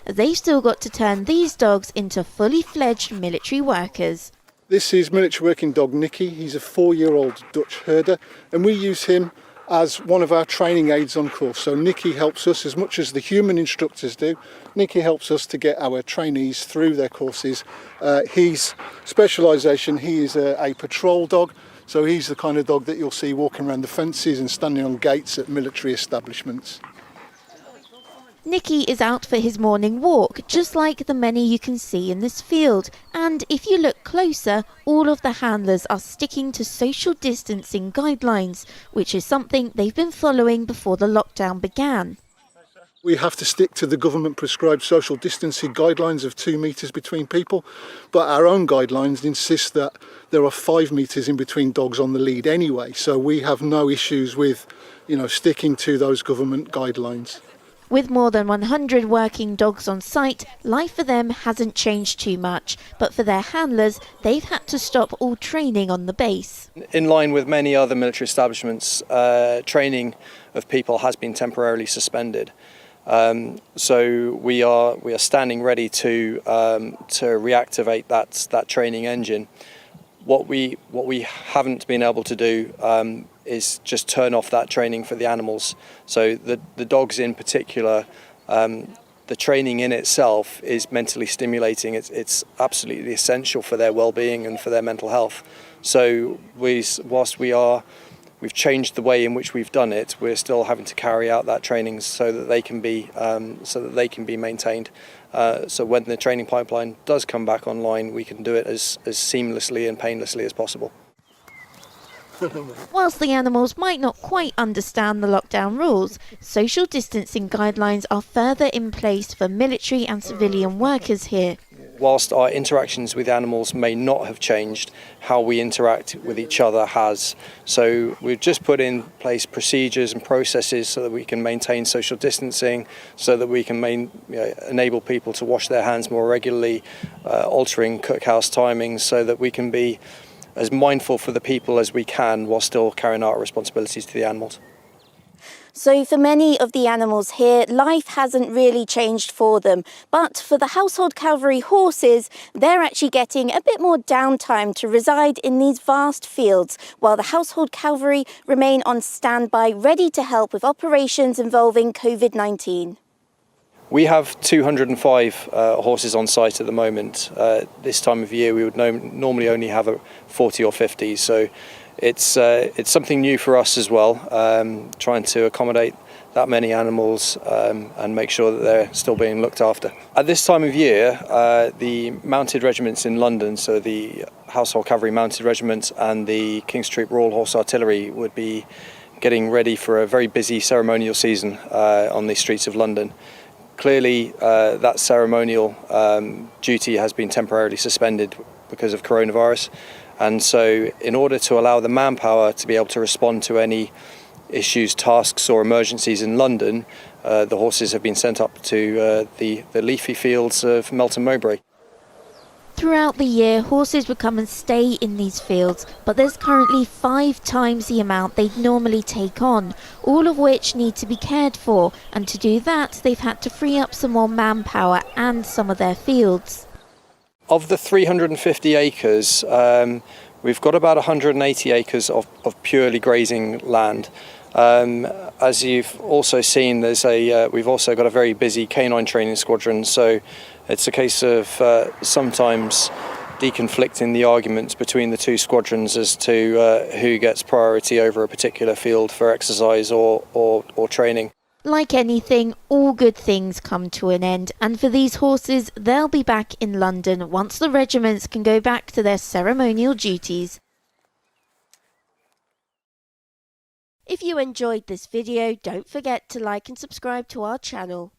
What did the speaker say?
they've still got to turn these dogs into fully fledged military workers. This is military working dog Nicky. He's a 4-year-old Dutch herder, and we use him as one of our training aids on course. So Nicky helps us as much as the human instructors do. Nicky helps us to get our trainees through their courses. His specialisation, he is a patrol dog. So he's the kind of dog that you'll see walking around the fences and standing on gates at military establishments. Nicky is out for his morning walk, just like the many you can see in this field. And if you look closer, all of the handlers are sticking to social distancing guidelines, which is something they've been following before the lockdown began. We have to stick to the government prescribed social distancing guidelines of 2 metres between people, but our own guidelines insist that there are 5 metres in between dogs on the lead anyway, so we have no issues with, sticking to those government guidelines. With more than 100 working dogs on site, life for them hasn't changed too much, but for their handlers, they've had to stop all training on the base. In line with many other military establishments, training of people has been temporarily suspended. So we are standing ready to reactivate that training engine. What we haven't been able to do is just turn off that training for the animals. So the dogs in particular, the training in itself is mentally stimulating. It's absolutely essential for their well-being and for their mental health. So whilst we've changed the way in which we've done it, we're still having to carry out that training so that they can be maintained. So when the training pipeline does come back online, we can do it as seamlessly and painlessly as possible. Whilst the animals might not quite understand the lockdown rules, social distancing guidelines are further in place for military and civilian workers here. Whilst our interactions with animals may not have changed, how we interact with each other has. So we've just put in place procedures and processes so that we can maintain social distancing, so that we can enable people to wash their hands more regularly, altering cookhouse timings so that we can be as mindful for the people as we can while still carrying out our responsibilities to the animals. So for many of the animals here, life hasn't really changed for them. But for the household cavalry horses, they're actually getting a bit more downtime to reside in these vast fields, while the household cavalry remain on standby, ready to help with operations involving COVID-19. We have 205 horses on site at the moment. This time of year we would normally only have 40 or 50, so it's something new for us as well, trying to accommodate that many animals and make sure that they're still being looked after. At this time of year, the mounted regiments in London, so the Household Cavalry Mounted Regiment and the King's Troop Royal Horse Artillery, would be getting ready for a very busy ceremonial season on the streets of London. Clearly, that ceremonial duty has been temporarily suspended because of coronavirus. And so in order to allow the manpower to be able to respond to any issues, tasks or emergencies in London, the horses have been sent up to the leafy fields of Melton Mowbray. Throughout the year, horses would come and stay in these fields, but there's currently 5 times the amount they'd normally take on, all of which need to be cared for, and to do that they've had to free up some more manpower and some of their fields. Of the 350 acres, we've got about 180 acres of purely grazing land. As you've also seen, we've also got a very busy canine training squadron, so it's a case of sometimes deconflicting the arguments between the two squadrons as to who gets priority over a particular field for exercise or training. Like anything, all good things come to an end, and for these horses, they'll be back in London once the regiments can go back to their ceremonial duties. If you enjoyed this video, don't forget to like and subscribe to our channel.